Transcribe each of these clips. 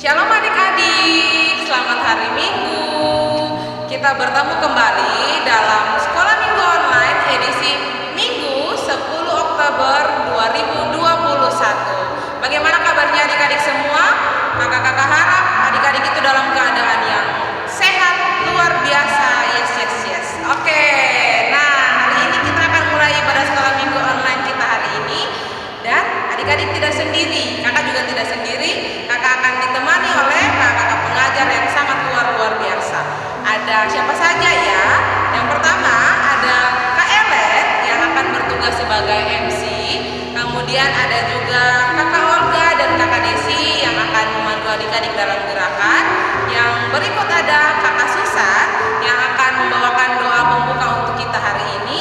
Shalom adik-adik, selamat hari Minggu. Kita bertemu kembali dalam Sekolah Minggu Online edisi Minggu 10 Oktober 2021. Bagaimana kabarnya adik-adik semua? Kakak-kakak harap adik-adik itu dalam keadaan yang sehat, luar biasa. Yes. Oke, nah hari ini kita akan mulai ibadah Sekolah Minggu Online kita hari ini. Dan adik-adik tidak sendiri, kakak juga tidak sendiri. Kakak akan ditemani oleh kakak-kakak pengajar yang sangat luar biasa. Ada siapa saja ya? Yang pertama ada Kak Elet yang akan bertugas sebagai MC. Kemudian ada juga Kakak Olga dan Kakak Desi yang akan memandu adik-adik dalam gerakan. Yang berikut ada Kakak Susan yang akan membawakan doa pembuka untuk kita hari ini.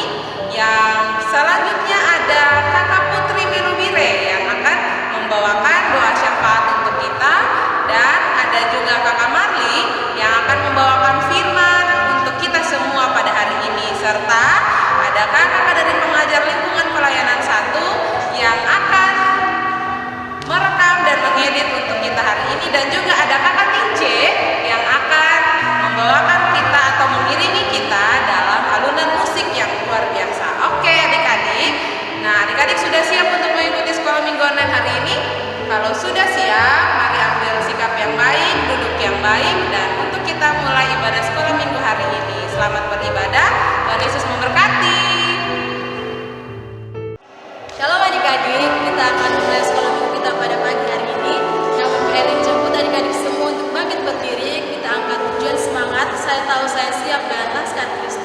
Yang selanjutnya ada Kakak Putri Mirubire yang akan membawakan doa syafaat untuk kita. Dan ada juga Kakak Marli yang akan membawakan firman untuk kita semua pada hari ini. Serta ada kakak dari pengajar lingkungan pelayanan 1 yang akan merekam dan mengedit untuk kita hari ini. Dan juga ada Kakak Tince yang akan membawakan kita atau mengiringi kita dalam alunan musik yang luar biasa. Oke adik-adik, nah adik-adik sudah siap untuk mengikuti Sekolah Minggu Online hari ini? Kalau sudah siap, mari ambil sikap yang baik, duduk yang baik, dan untuk kita mulai ibadah Sekolah Minggu hari ini. Selamat beribadah, Tuhan Yesus memberkati. Shalom adik-adik, kita akan mulai sekolah minggu kita pada pagi hari ini. Namun Erin jemput adik-adik semua untuk bangkit berdiri. Kita angkat pujian semangat, saya tahu saya siap dan laskar Kristus.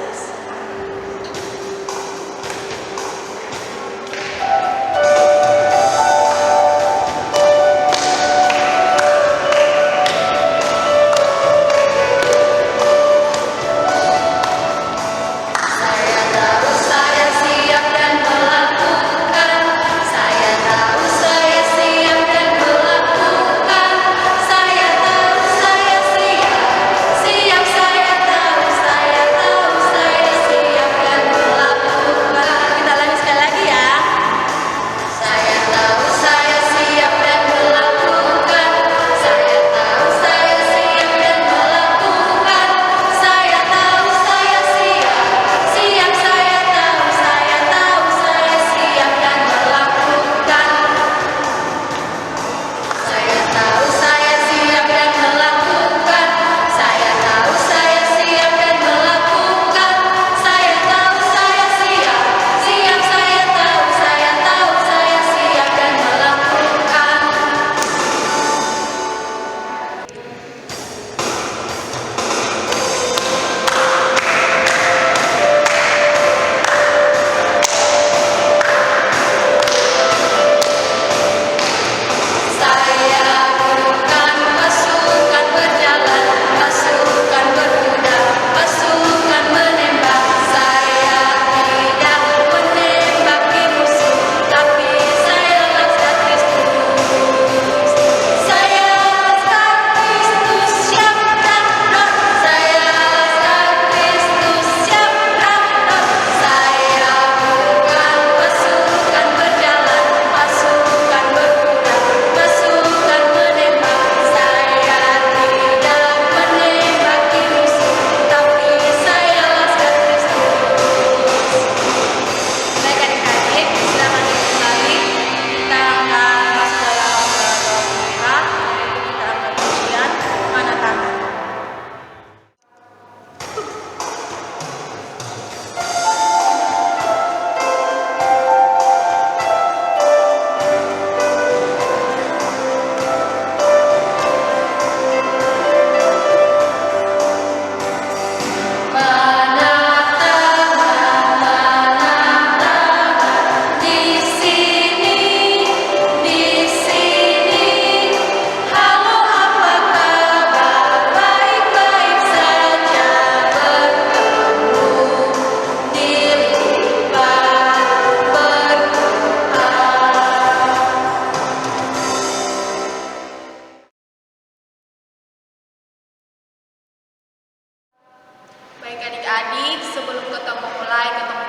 Baik adik-adik, sebelum ketemu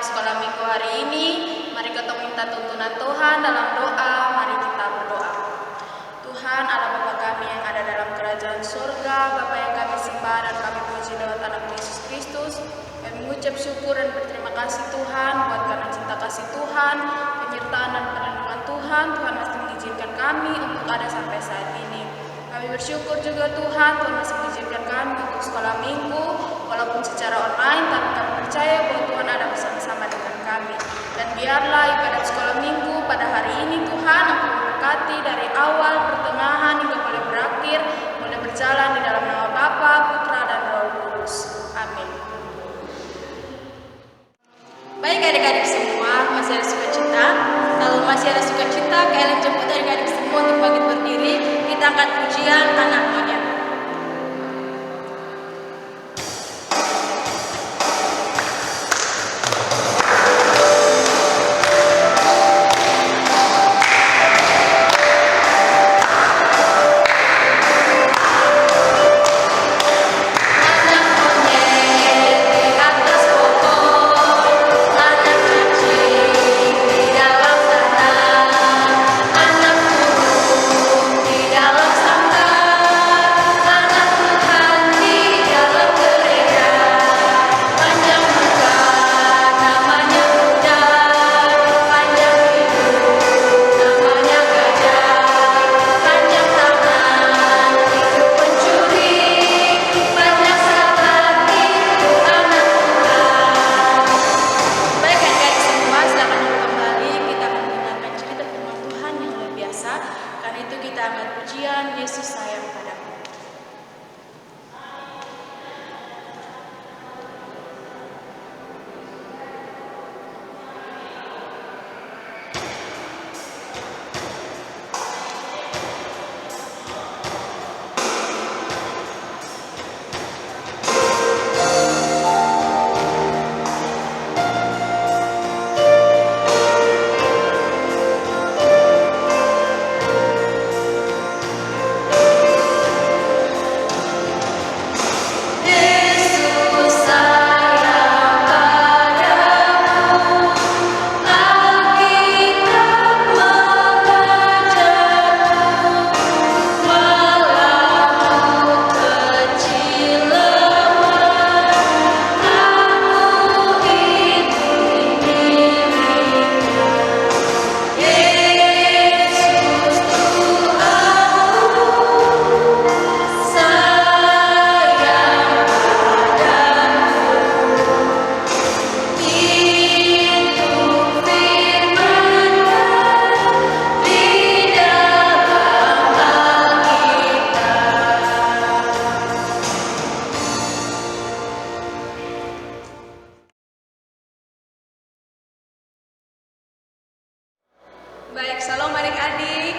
sekolah minggu hari ini, mari kita minta tuntunan Tuhan dalam doa. Mari kita berdoa. Tuhan Allah Bapa kami yang ada dalam kerajaan surga, Bapa yang kami sembah dan kami puji lewat anak Yesus Kristus. Kami mengucap syukur dan berterima kasih Tuhan buat karena cinta kasih Tuhan, penyertaan dan perlindungan Tuhan. Tuhan masih mengizinkan kami untuk ada sampai saat ini. Kami bersyukur juga Tuhan masih mengizinkan kami untuk sekolah minggu, walaupun secara online, tapi kami percaya bahwa Tuhan ada bersama-sama dengan kami. Dan biarlah ibadat sekolah minggu pada hari ini Tuhan akan memberkati dari awal, pertengahan hingga boleh berakhir, boleh berjalan di dalam nama Bapa, Putra, dan Roh Kudus. Amin. Baik adik-adik semua, masih ada sukacita? Kalau masih ada sukacita, kalian jemput adik-adik semua untuk bangkit berdiri. Kita angkat pujian anak monyet. Baik, salam adik-adik.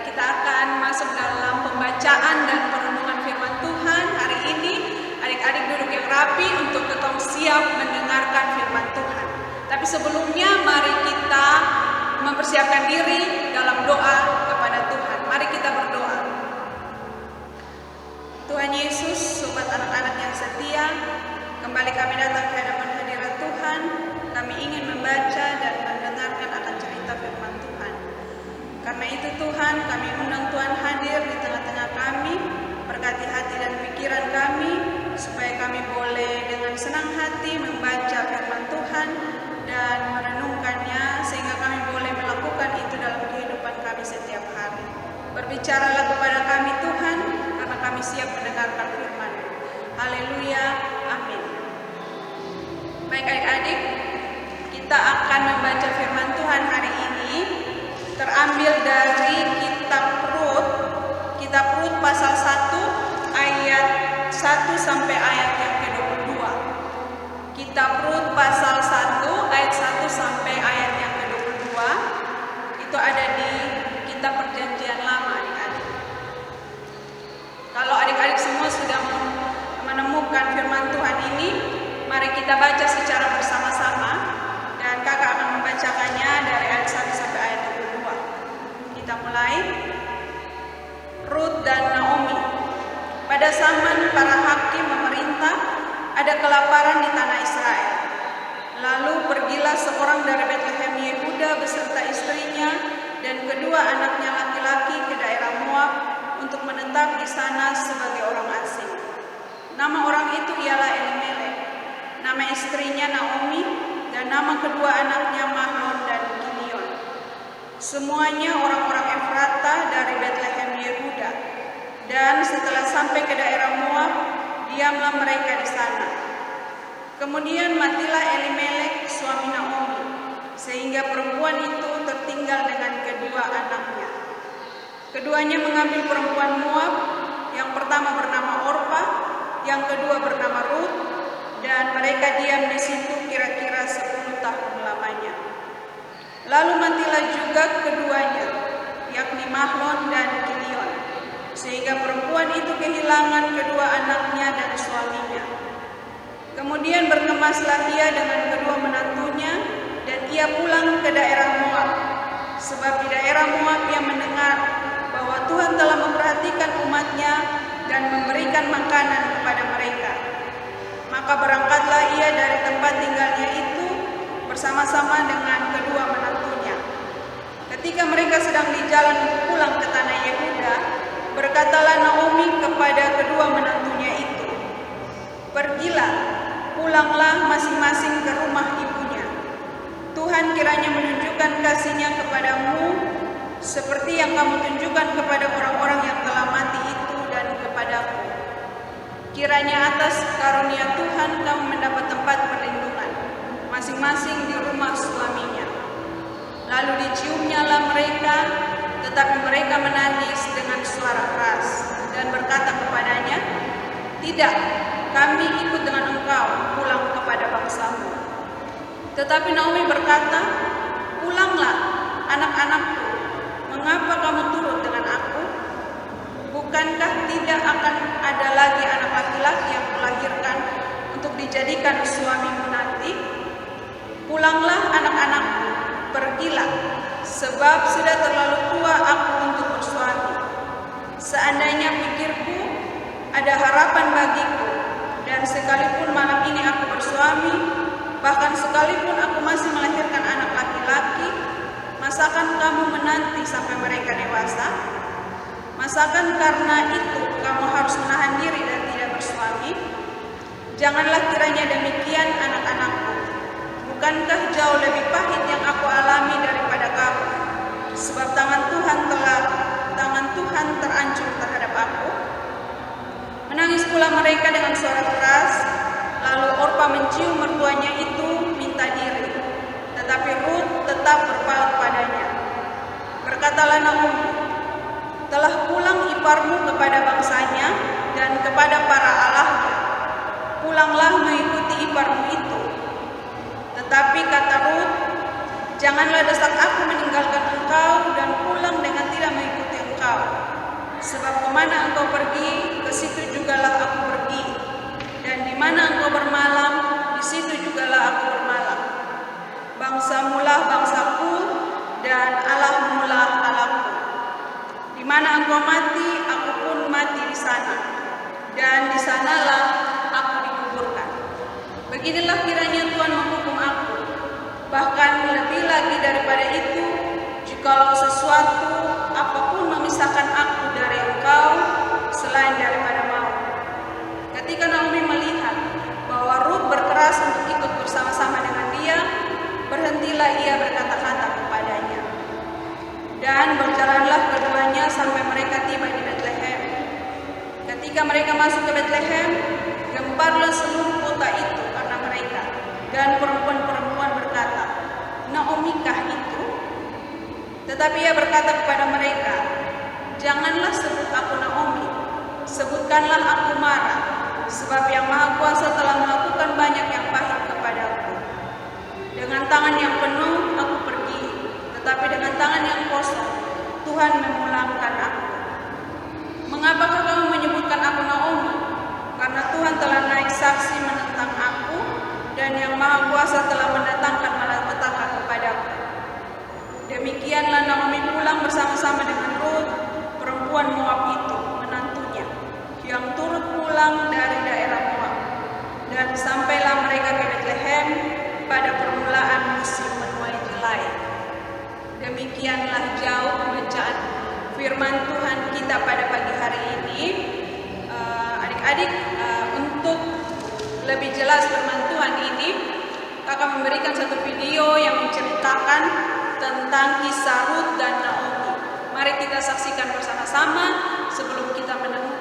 Kita akan masuk dalam pembacaan dan perenungan firman Tuhan hari ini. Adik-adik duduk yang rapi untuk ketemu siap mendengarkan firman Tuhan. Tapi sebelumnya mari kita mempersiapkan diri dalam doa kepada Tuhan. Mari kita berdoa. Tuhan Yesus, sobat anak-anak yang setia, kembali kami datang ke hadapan hadirat Tuhan. Kami ingin membaca dan mendengarkan akan cerita firman Tuhan. Karena itu Tuhan, kami undang Tuhan hadir di tengah-tengah kami, berkati hati dan pikiran kami, supaya kami boleh dengan senang hati membaca firman Tuhan dan merenungkannya, sehingga kami boleh melakukan itu dalam kehidupan kami setiap hari. Berbicaralah kepada kami Tuhan, karena kami siap mendengarkan firman. Haleluya, amin. Baik adik-adik, kita akan membaca firman Tuhan hari ini, terambil dari kitab Rut pasal 1 ayat 1 sampai ayat yang ke-22. Kitab Rut pasal 1 ayat 1 sampai ayat yang ke-22 itu ada di kitab Perjanjian Lama, adik-adik. Kalau adik-adik semua sudah menemukan firman Tuhan ini, mari kita baca secara bersama-sama, dan kakak akan membacakannya dari ayat 1 sampai ayat 22. Kita mulai. Rut dan Naomi. Pada zaman para hakim memerintah, ada kelaparan di tanah Israel. Lalu pergilah seorang dari Betlehem Yehuda beserta istrinya dan kedua anaknya laki-laki ke daerah Moab, untuk menetap di sana sebagai orang asing. Nama orang itu ialah Elimelek, nama istrinya Naomi, dan nama kedua anaknya Mahlon dan Kilion. Semuanya orang-orang Efrata dari Betlehem Yehuda. Dan setelah sampai ke daerah Moab, diamlah mereka di sana. Kemudian matilah Elimelek suami Naomi, sehingga perempuan itu tertinggal dengan kedua anaknya. Keduanya mengambil perempuan Moab, yang pertama bernama Orpa, yang kedua bernama Rut, dan mereka diam di situ kira-kira 10 tahun lamanya. Lalu matilah juga keduanya, yakni Mahlon dan Kilion, sehingga perempuan itu kehilangan kedua anaknya dan suaminya. Kemudian berkemaslah ia dengan kedua menantunya, dan ia pulang ke daerah Moab, sebab di daerah Moab ia mendengar bahwa Tuhan telah memperhatikan umatnya dan memberikan makanan kepada mereka. Maka berangkatlah ia dari tempat tinggalnya itu bersama-sama dengan kedua menantunya. Ketika mereka sedang di jalan untuk pulang ke tanah Yehuda, berkatalah Naomi kepada kedua menantunya itu, "Pergilah, pulanglah masing-masing ke rumah ibunya. Tuhan kiranya menunjukkan kasih-Nya kepadamu seperti yang kamu tunjukkan kepada orang-orang yang telah mati itu dan kepadaku. Kiranya atas karunia Tuhan kamu mendapat tempat perlindungan, masing-masing di rumah suaminya." Lalu diciumnyalah mereka, tetapi mereka menangis dengan suara keras dan berkata kepadanya, "Tidak, kami ikut dengan engkau pulang kepada bangsamu." Tetapi Naomi berkata, "Pulanglah, anak-anakku, mengapa kamu turut dengan aku? Bukankah tidak akan ada lagi anak laki-laki yang melahirkan untuk dijadikan suamimu nanti? Pulanglah anak-anakku, pergilah, sebab sudah terlalu tua aku untuk bersuami. Seandainya pikirku ada harapan bagiku, dan sekalipun malam ini aku bersuami, bahkan sekalipun aku masih melahirkan anak laki-laki, masakan kamu menanti sampai mereka dewasa? Masakan karena itu kamu harus menahan diri dan tidak bersuami? Janganlah kiranya demikian, anak-anakku. Bukankah jauh lebih pahit yang aku alami daripada kamu? Sebab tangan Tuhan terancur terhadap aku." Menangis pula mereka dengan suara keras. Lalu Orpa mencium mertuanya itu minta diri, tetapi Rut tetap berpaut padanya. Berkatalah Naomi, "Telah pulang iparmu kepada bangsanya dan kepada para allahnya. Pulanglah mengikuti iparmu itu." Tetapi kata Rut, "Janganlah desak aku meninggalkan engkau dan pulang dengan tidak mengikuti engkau. Sebab kemana engkau pergi, ke situ jugalah aku pergi. Dan di mana engkau bermalam, di situ jugalah aku bermalam. Bangsamulah bangsaku, dan Allahmulah Allahku. Di mana engkau mati, aku pun mati di sana. Dan di sanalah aku dikuburkan. Beginilah kiranya Tuhan menghukum aku. Bahkan lebih lagi daripada itu, jikalau sesuatu apapun memisahkan aku dari engkau selain daripada maut." Ketika Naomi melihat bahwa Rut berkeras untuk ikut bersama-sama dengan dia, berhentilah ia berkata-kata kepadanya. Dan berjalanlah keduanya sampai mereka tiba di Betlehem. Ketika mereka masuk ke Betlehem, gemparlah seluruh kota itu karena mereka. Dan perempuan-perempuan berkata, "Naomi-kah itu?" Tetapi ia berkata kepada mereka, "Janganlah sebut aku Naomi, sebutkanlah aku Mara, sebab Yang Maha Kuasa telah melakukan banyak yang pahit kepadaku. Dengan tangan yang penuh aku pergi, tetapi dengan tangan yang kosong Tuhan memulangkan aku. Mengapakah kamu menyebutkan aku Naomi? Karena Tuhan telah naik saksi menentang aku, dan Yang Maha Kuasa telah mendatangkan malapetaka kepadaku." Demikianlah Naomi pulang bersama-sama dengan Rut, perempuan Moab itu, menantunya, yang turut pulang dari daerah Moab. Dan sampailah mereka ke Betlehem pada permulaan musim menuai jelai. Demikianlah jauh bacaan firman firman Tuhan kita pada pagi hari ini. Adik-adik, untuk lebih jelas firman Tuhan ini, kakak memberikan satu video yang menceritakan tentang kisah Ruth dan Naomi. Mari kita saksikan bersama-sama sebelum kita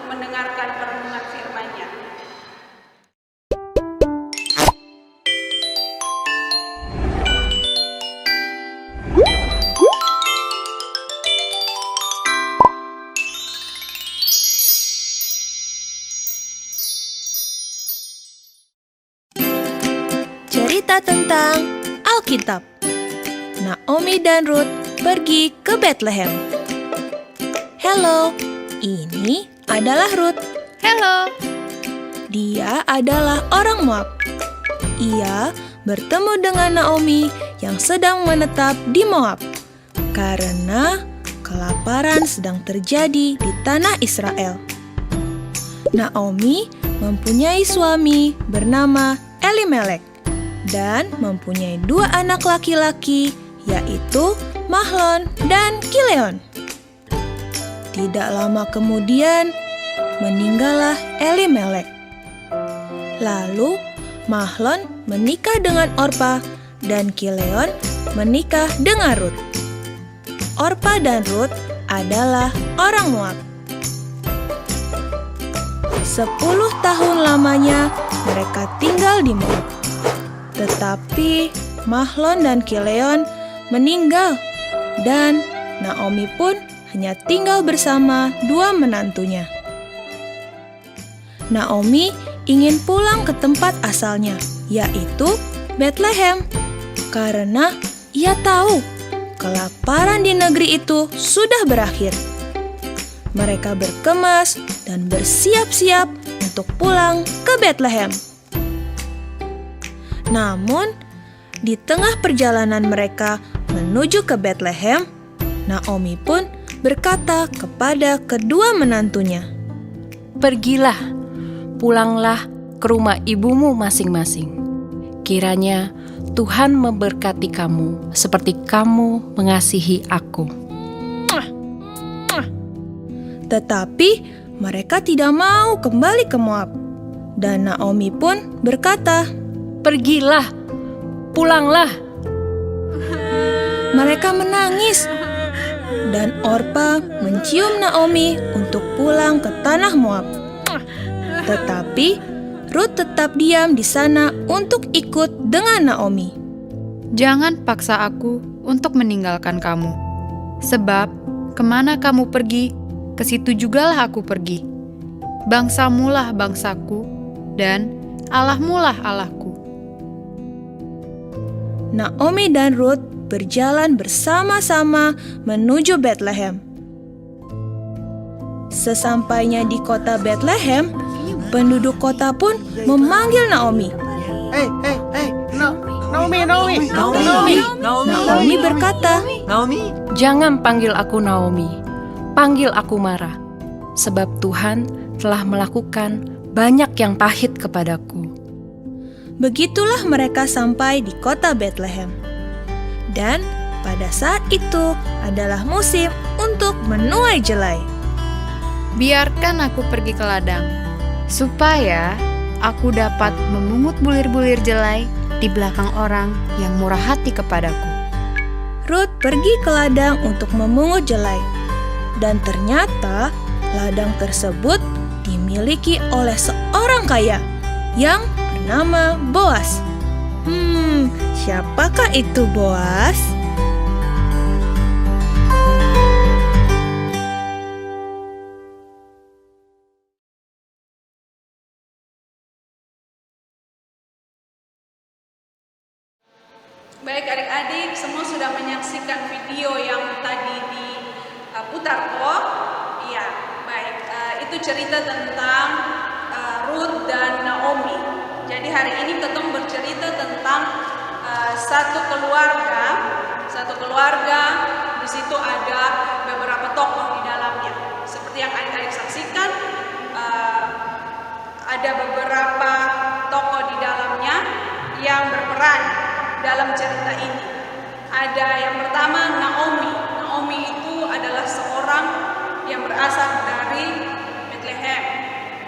mendengarkan perenungan firman-Nya. Cerita tentang Alkitab. Naomi dan Ruth pergi ke Bethlehem. Halo, ini adalah Ruth. Halo. Dia adalah orang Moab. Ia bertemu dengan Naomi yang sedang menetap di Moab karena kelaparan sedang terjadi di tanah Israel. Naomi mempunyai suami bernama Elimelek dan mempunyai 2 anak laki-laki, yaitu Mahlon dan Kileon. Tidak lama kemudian, meninggallah Elimelek. Lalu, Mahlon menikah dengan Orpa dan Kileon menikah dengan Ruth. Orpa dan Ruth adalah orang Moab. 10 tahun lamanya mereka tinggal di Moab. Tetapi Mahlon dan Kileon meninggal dan Naomi pun hanya tinggal bersama 2 menantunya. Naomi ingin pulang ke tempat asalnya, yaitu Bethlehem, karena ia tahu kelaparan di negeri itu sudah berakhir. Mereka berkemas dan bersiap-siap untuk pulang ke Bethlehem. Namun, di tengah perjalanan mereka menuju ke Bethlehem, Naomi pun berkata kepada kedua menantunya, Pergilah, pulanglah ke rumah ibumu masing-masing. Kiranya Tuhan memberkati kamu seperti kamu mengasihi aku. Tetapi mereka tidak mau kembali ke Moab. Dan Naomi pun berkata, Pergilah, pulanglah. mereka menangis. Dan Orpa mencium Naomi untuk pulang ke tanah Moab. Tetapi Ruth tetap diam di sana untuk ikut dengan Naomi. Jangan paksa aku untuk meninggalkan kamu. Sebab kemana kamu pergi, ke situ jugalah aku pergi. Bangsamulah bangsaku, dan Allahmulah Allahku. Naomi dan Ruth berjalan bersama-sama menuju Bethlehem. Sesampainya di kota Bethlehem, penduduk kota pun memanggil Naomi. Naomi berkata, Jangan panggil aku Naomi, panggil aku Mara, sebab Tuhan telah melakukan banyak yang pahit kepadaku. Begitulah mereka sampai di kota Bethlehem. Dan pada saat itu adalah musim untuk menuai jelai. Biarkan aku pergi ke ladang, supaya aku dapat memungut bulir-bulir jelai di belakang orang yang murah hati kepadaku. Ruth pergi ke ladang untuk memungut jelai. Dan ternyata ladang tersebut dimiliki oleh seorang kaya yang bernama Boas. Siapakah itu Boas? Baik adik-adik, semua sudah menyaksikan video yang tadi diputar toh? Iya, baik. Itu cerita tentang Ruth dan Naomi. Jadi hari ini ketemu bercerita tentang satu keluarga. Di situ ada beberapa tokoh di dalamnya. Seperti yang adik-adik saksikan, ada beberapa tokoh di dalamnya yang berperan dalam cerita ini. Ada yang pertama Naomi. Naomi itu adalah seorang yang berasal dari Bethlehem.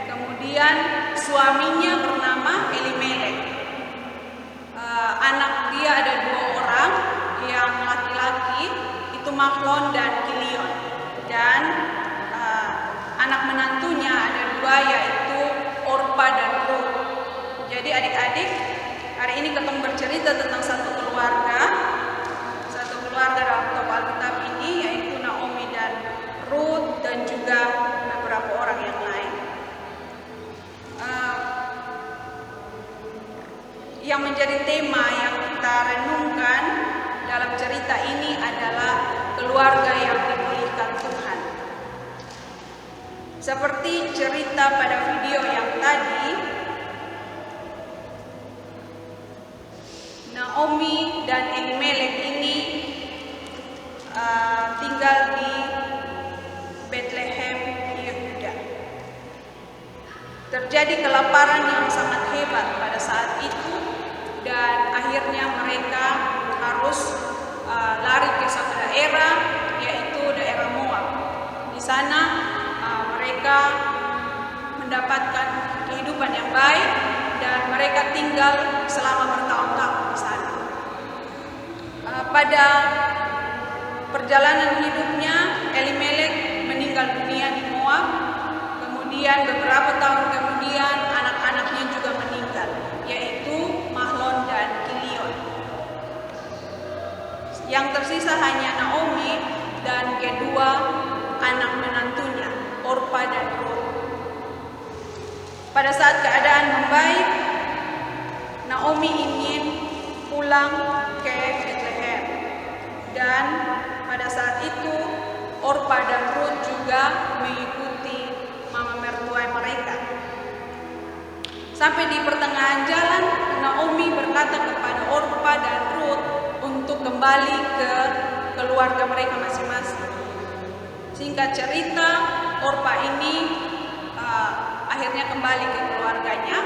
Kemudian suaminya bernama Elimelek. Anak dia ada 2 orang, yang laki-laki itu Mahlon dan Kilion, dan anak menantunya ada 2, yaitu Orpa dan Rut. Jadi adik-adik, hari ini kita bercerita tentang satu keluarga dalam tokoh Alkitab ini, yaitu Naomi dan Rut dan juga beberapa orang yang lain. Yang menjadi tema yang kita renungkan dalam cerita ini adalah keluarga yang dipulihkan Tuhan. Seperti cerita pada video yang tadi, Naomi dan Elimelek ini tinggal di Bethlehem, Yehuda. Terjadi kelaparan yang sangat hebat pada saat itu, dan akhirnya mereka harus lari ke satu daerah, yaitu daerah Moab. Di sana mereka mendapatkan kehidupan yang baik dan mereka tinggal selama bertahun-tahun di sana. Pada perjalanan hidupnya, Elimelek meninggal dunia di Moab. Kemudian beberapa tahun kemudian anak-anaknya juga meninggal, yaitu Mahlon dan Kilion. Yang tersisa hanya Naomi dan kedua anak menantunya, Orpa dan Rut. Pada saat keadaan membaik, Naomi ingin pulang ke Bethlehem, dan pada saat itu Orpa dan Rut juga mengikuti mama mertua mereka. Sampai di pertengahan jalan, Naomi berkata kepada Orpa dan Rut untuk kembali ke keluarga mereka masing-masing. Singkat cerita, Orpa ini akhirnya kembali ke keluarganya,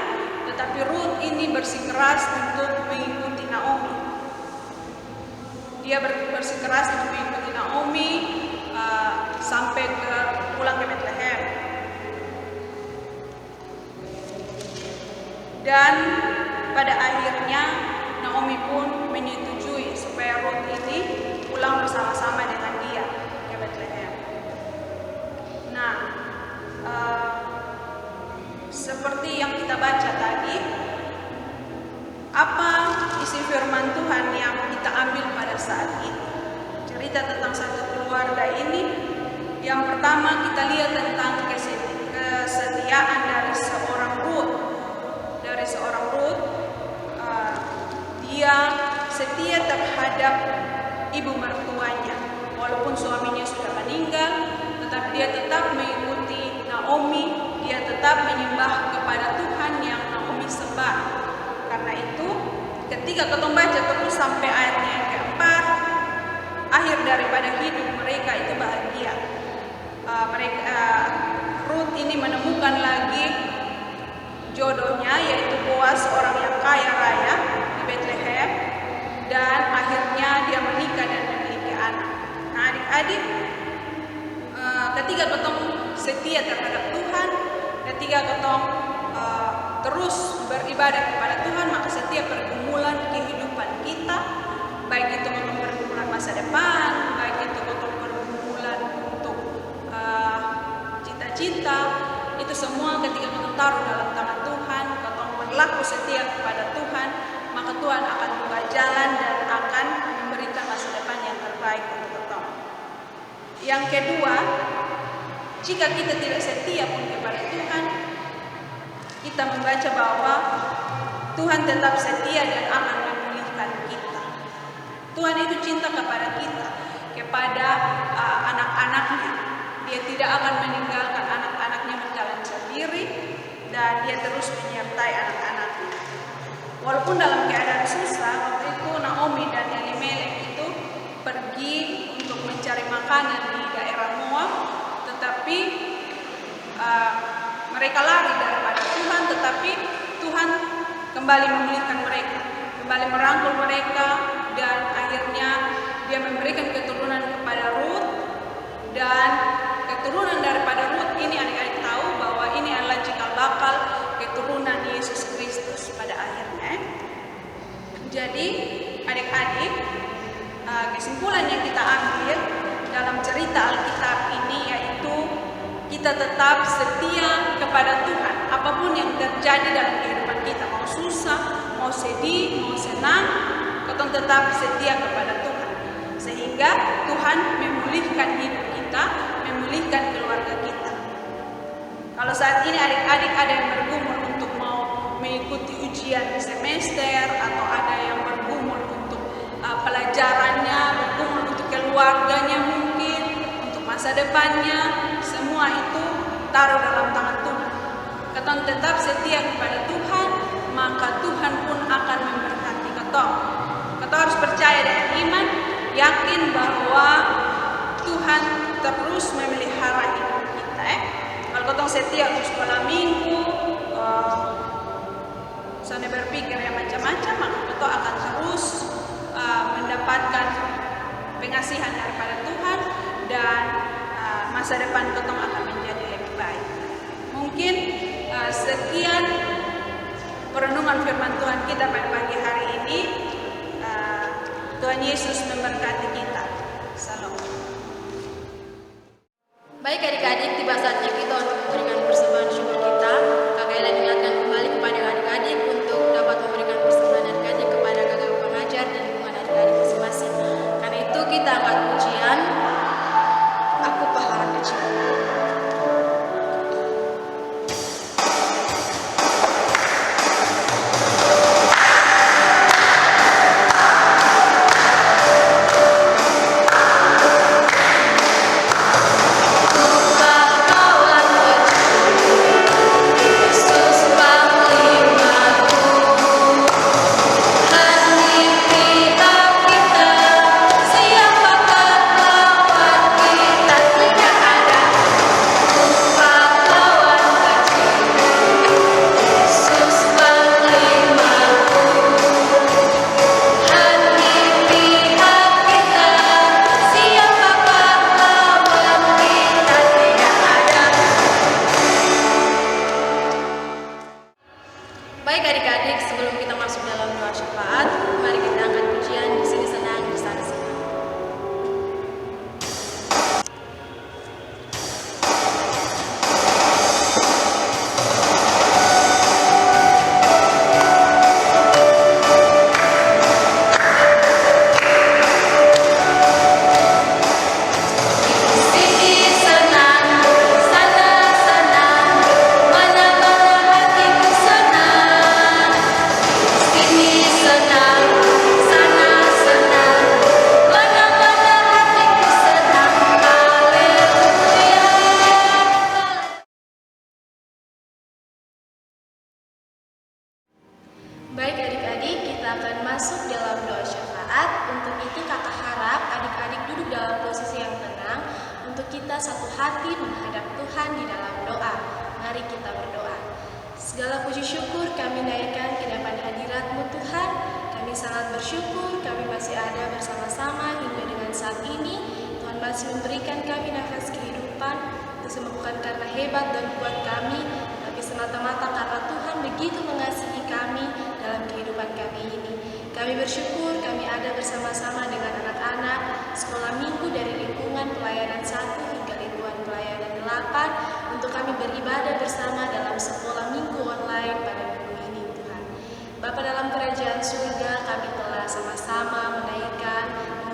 tetapi Rut ini bersikeras untuk mengikuti Naomi. Dia bersikeras untuk mengikuti Naomi sampai pulang ke Bethlehem. Dan pada akhirnya Naomi pun menyetujui supaya Rut ini pulang bersama-sama dengan dia ke Bethlehem. Nah, seperti yang kita baca tadi, apa isi firman Tuhan yang kita ambil pada saat ini? Cerita tentang satu keluarga ini. Yang pertama kita lihat tentang kesetiaan dari seorang Rut. Dia setia terhadap ibu mertuanya, walaupun suaminya sudah meninggal, tetapi dia tetap mengikuti Naomi. Dia tetap menyembah kepada Tuhan yang Naomi sembah. Karena itu, ketika kita baca terus sampai ayatnya yang keempat, akhir daripada hidup mereka itu bahagia. Rut ini menemukan lagi jodohnya, yaitu Boaz, orang yang kaya raya di Bethlehem, dan akhirnya dia menikah dan memiliki anak. Nah, adik-adik, ketika kita setia terhadap Tuhan, ketika kita terus beribadah kepada Tuhan, maka setiap pergumulan kehidupan kita, baik itu untuk pergumulan masa depan, baik itu untuk pergumulan untuk cita-cita, itu semua ketika kita taruh dalam tangan Tuhan, kita berlaku setia kepada Tuhan, maka Tuhan akan buka jalan dan akan memberikan masa depan yang terbaik untuk kita. Yang kedua, jika kita tidak setia pun kepada Tuhan, kita membaca bahwa Tuhan tetap setia dan akan memulihkan kita. Tuhan itu cinta kepada kita, kepada anak-anaknya. Dia tidak akan meninggalkan anak-anaknya berjalan sendiri, dan dia terus menyertai anak-anaknya. Walaupun dalam keadaan susah, waktu itu Naomi dan Elimelek itu pergi untuk mencari makanan di daerah Moab, tetapi mereka lari daripada Tuhan, tetapi Tuhan kembali memulihkan mereka, kembali merangkul mereka, dan akhirnya dia memberikan keturunan kepada Rut, dan keturunan daripada Rut ini adik-adik tahu bahwa ini adalah cikal bakal keturunan Yesus Kristus pada akhirnya. Jadi adik-adik, kesimpulan yang kita ambil dalam cerita Alkitab ini yaitu kita tetap setia kepada Tuhan. Apapun yang terjadi dalam kehidupan kita, mau susah, mau sedih, mau senang, kita tetap setia kepada Tuhan. Sehingga Tuhan memulihkan hidup kita, memulihkan keluarga kita. Kalau saat ini adik-adik ada yang bergumul untuk mau mengikuti ujian semester, atau ada yang bergumul untuk pelajarannya, bergumul untuk keluarganya mungkin, untuk masa depannya, semua itu taruh dalam tangan Tuhan. Kita tetap setia kepada Tuhan, maka Tuhan pun akan memberkati kita. Kita harus percaya dengan iman, yakin bahwa Tuhan terus memelihara hidup kita. Kalau kita setia untuk sekolah minggu, sana berpikir yang macam-macam, maka kita akan terus mendapatkan pengasihan daripada Tuhan, dan masa depan kita akan menjadi lebih baik. Mungkin sekian perenungan firman Tuhan kita pada pagi hari ini. Tuhan Yesus memberkati kita. Salam. Baik adik-adik, tiba saatnya kita untuk memberikan persembahan syukur kita. Kakak Ellen ingatkan kembali kepada adik-adik untuk dapat memberikan persembahan adik-adik kepada kakak pengajar dan lingkungan adik-adik masing-masing. Karena itu kita angkat pujian Aku Pahlawan Kecil. Baik adik-adik, sebelum kita masuk dalam doa syafaat, mari kita angkat pujian di sini senang, di sana senang. Baik adik-adik, kita akan masuk dalam doa syafaat. Untuk itu kakak harap adik-adik duduk dalam posisi yang tenang untuk kita satu hati menghadap Tuhan di dalam doa. Mari kita berdoa. Segala puji syukur kami naikkan ke depan hadirat-Mu Tuhan. Kami sangat bersyukur kami masih ada bersama-sama hingga dengan saat ini. Tuhan masih memberikan kami nafas kehidupan. Itu semua bukan karena hebat dan kuat kami, tapi semata-mata karena Tuhan begitu mengasihi kami dalam kehidupan kami ini. Kami bersyukur kami ada bersama-sama dengan anak-anak sekolah minggu dari lingkungan pelayanan 1 hingga lingkungan pelayanan 8 untuk kami beribadah bersama dalam sekolah minggu online pada minggu ini Tuhan. Bapa dalam kerajaan surga, kami telah sama-sama menaikkan,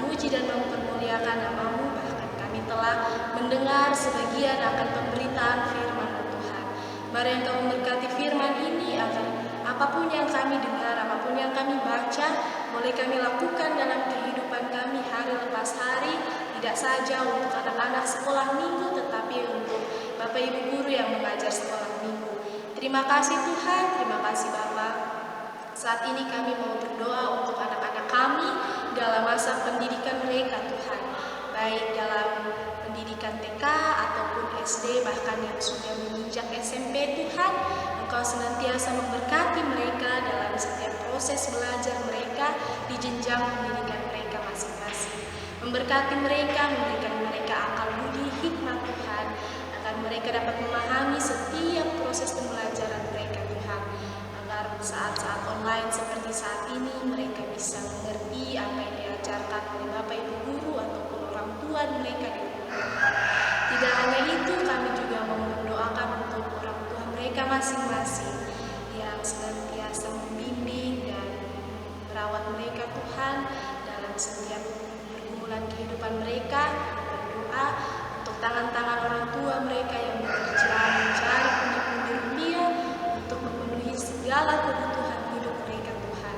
memuji dan mempermuliakan nama-Mu, bahkan kami telah mendengar sebagian akan pemberitaan firman-Mu Tuhan. Mari Engkau memberkati firman ini agar apapun yang kami dengar, apapun yang kami baca, boleh kami lakukan dalam kehidupan kami hari lepas hari, tidak saja untuk anak-anak sekolah minggu, tetapi untuk Bapak Ibu Guru yang mengajar sekolah minggu. Terima kasih Tuhan, terima kasih Bapak. Saat ini kami mau berdoa untuk anak-anak kami dalam masa pendidikan mereka Tuhan, baik dalam pendidikan TK ataupun SD, bahkan yang sudah menginjak SMP Tuhan. Engkau senantiasa memberkati mereka dalam setiap proses belajar mereka di jenjang pendidikan mereka masing-masing. Memberkati mereka, memberikan mereka mereka akal budi hikmat Tuhan, agar mereka dapat memahami setiap proses pembelajaran mereka Tuhan, agar saat-saat online seperti saat ini mereka bisa mengerti apa yang diajarkan oleh Bapak Ibu guru ataupun orang tua mereka di rumah. Tidak hanya itu, kami juga mendoakan untuk orang tua mereka masing-masing yang senantiasa membimbing dan merawat mereka Tuhan dalam setiap pergumulan kehidupan mereka. Berdoa untuk tangan-tangan orang tua mereka yang bekerja mencari pundi-pundi rupiah untuk memenuhi segala kebutuhan hidup mereka Tuhan,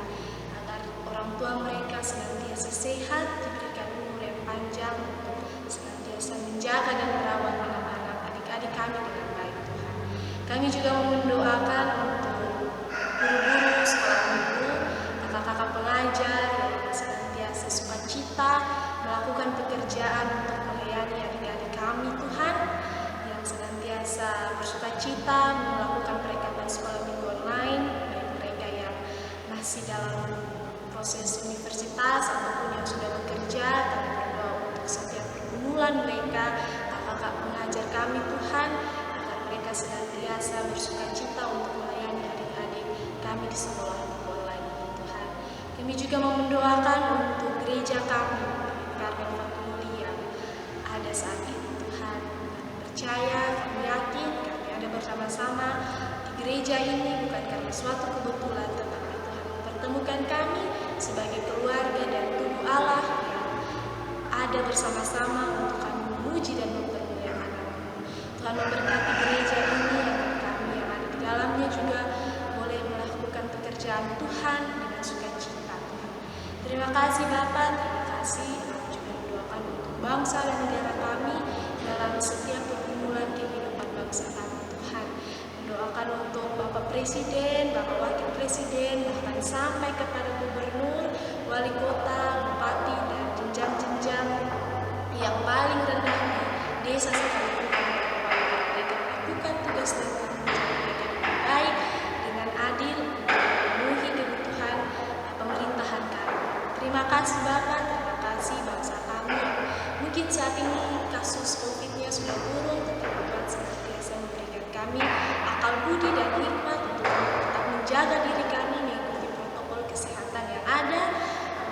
agar orang tua mereka senantiasa sehat, diberikan umur yang panjang untuk senantiasa menjaga dan merawat anak-anak adik-adik kami dengan baik Tuhan. Kami juga mendoakan untuk guru-guru, sekolah minggu, kakak-kakak pengajar yang senantiasa sukacita melakukan pekerjaan untuk melayani adik-adik kami Tuhan, yang senantiasa bersukacita melakukan perikatan sekolah minggu online, baik mereka yang masih dalam proses universitas ataupun yang sudah bekerja. Kami berdoa untuk setiap pergumulan mereka, kakak-kakak pengajar kami Tuhan, agar mereka senantiasa bersukacita untuk melayani adik-adik kami di sekolah minggu online ini Tuhan. Kami juga mendoakan untuk gereja kami, Karmel Family yang ada saat ini Tuhan. Kami percaya, kami yakin, kami ada bersama-sama di gereja ini bukan karena suatu kebetulan, tetapi Tuhan mempertemukan kami sebagai keluarga dan tubuh Allah yang ada bersama-sama untuk kami memuji dan mempermuliakan nama-Mu. Tuhan memberkati gereja ini agar kami yang ada di dalamnya juga boleh melakukan pekerjaan Tuhan dengan sukacita Tuhan. Terima kasih Bapak, terima kasih. Kami juga mendoakan untuk bangsa dan negara kami dalam setiap pergumulan kehidupan bangsa kami Tuhan. Mendoakan untuk Bapak Presiden, Bapak Wakil Presiden, bahkan sampai kepada gubernur, wali kota, bupati, dan jenjang-jenjang yang paling rendah di desa sekalipun, agar mereka melakukan tugas dan tanggung jawab mereka dengan baik, dengan adil, memenuhi kebutuhan pemerintahan kami. Terima kasih Bapak, terima kasih bangsa kami. Mungkin saat ini kasus COVID-nya sudah turun, tetapi Tuhan senantiasa memberikan kami akal budi dan hikmat untuk tetap menjaga diri kami, mengikuti protokol kesehatan yang ada,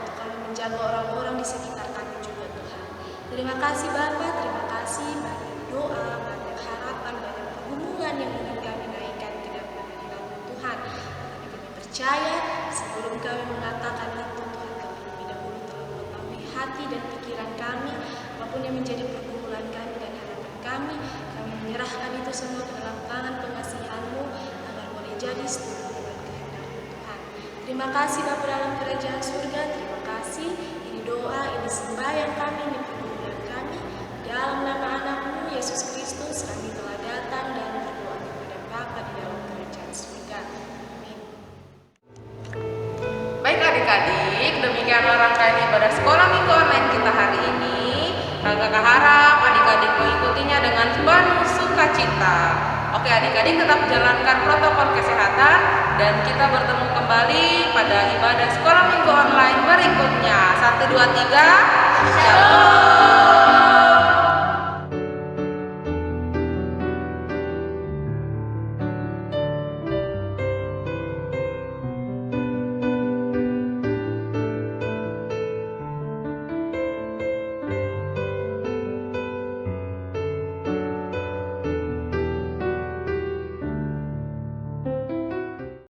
untuk kami menjaga orang-orang di sekitar kami juga Tuhan. Terima kasih Bapak, terima kasih, banyak doa, banyak harapan, banyak pergumulan yang ingin kami naikkan ke dalam pengadilan Tuhan. Tetapi kami percaya sebelum kami mengatakan itu, Tuhan kami lebih dahulu telah mengetahui hati dan pikiran kami, apapun yang menjadi pergumulan kami dan harapan kami menyerahkan itu semua ke dalam tangan pengasihan-Mu, agar boleh jadi seturut dengan kehendak-Mu Tuhan. Terima kasih Bapa dalam kerajaan surga, terima kasih. Ini doa, ini sembahyang kami, ini pergumulan kami. Dalam nama anak-Mu Yesus Kristus kami telah datang dan berdoa kepada Bapa di dalam kerajaan surga. Amin. Baik adik-adik, demikianlah rangkaian ibadah sekolah minggu online kita hari ini. Kakak harap adik-adik mengikutinya dengan penuh sukacita. Oke adik-adik, tetap jalankan protokol kesehatan dan kita bertemu kembali pada ibadah sekolah minggu online berikutnya. 1, 2, 3, Shalom.